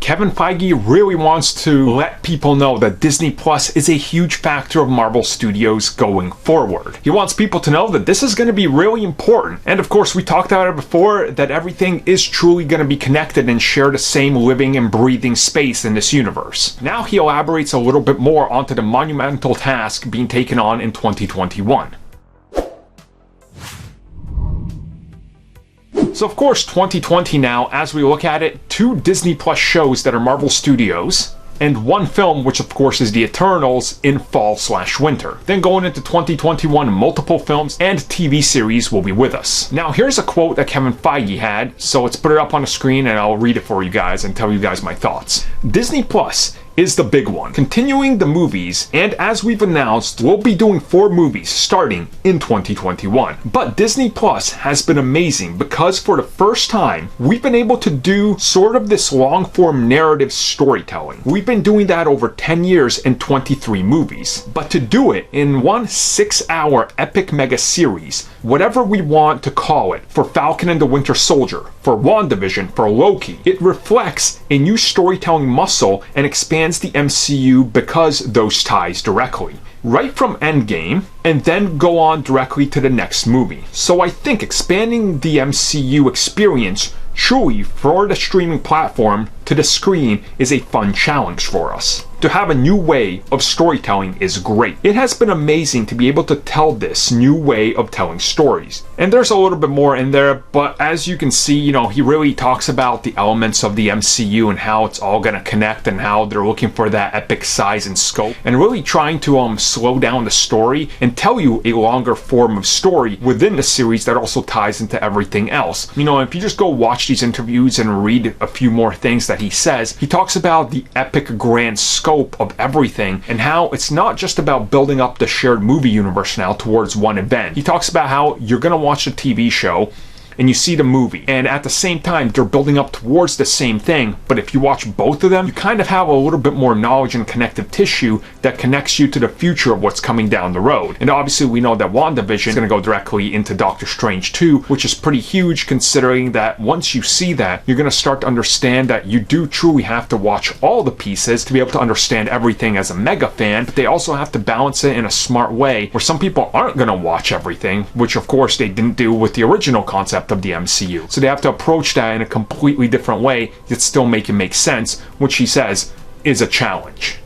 Kevin Feige really wants to let people know that Disney Plus is a huge factor of Marvel Studios going forward. He wants people to know that this is going to be really important. And of course, we talked about it before, that everything is truly going to be connected and share the same living and breathing space in this universe. Now he elaborates a little bit more onto the monumental task being taken on in 2021. So of course, 2020 now, as we look at it, 2 Disney Plus shows that are Marvel Studios, and 1 film, which of course is The Eternals, in fall/winter. Then going into 2021, multiple films and TV series will be with us. Now here's a quote that Kevin Feige had, so let's put it up on the screen and I'll read it for you guys and tell you guys my thoughts. Disney Plus is the big one, continuing the movies, and as we've announced, we'll be doing 4 movies starting in 2021. But Disney Plus has been amazing because for the first time, we've been able to do sort of this long-form narrative storytelling. We've been doing that over 10 years in 23 movies. But to do it in one 6-hour epic mega series, whatever we want to call it, for Falcon and the Winter Soldier, for WandaVision, for Loki, it reflects a new storytelling muscle and expands the MCU because those ties directly. Right from Endgame, and then go on directly to the next movie. So I think expanding the MCU experience truly for the streaming platform to the screen is a fun challenge for us. To have a new way of storytelling is great. It has been amazing to be able to tell this new way of telling stories. And there's a little bit more in there, but as you can see, he really talks about the elements of the MCU and how it's all gonna connect and how they're looking for that epic size and scope and really trying to slow down the story and tell you a longer form of story within the series that also ties into everything else. If you just go watch these interviews and read a few more things that he says, he talks about the epic grand scope of everything and how it's not just about building up the shared movie universe now towards one event. He talks about how you're gonna watch a TV show and you see the movie, and at the same time they're building up towards the same thing, but if you watch both of them, you kind of have a little bit more knowledge and connective tissue that connects you to the future of what's coming down the road. And obviously we know that WandaVision is going to go directly into Doctor Strange 2, which is pretty huge considering that once you see that, you're going to start to understand that you do truly have to watch all the pieces to be able to understand everything as a mega fan, but they also have to balance it in a smart way where some people aren't going to watch everything, which of course they didn't do with the original concept of the MCU. So they have to approach that in a completely different way, yet still make it make sense, which he says is a challenge.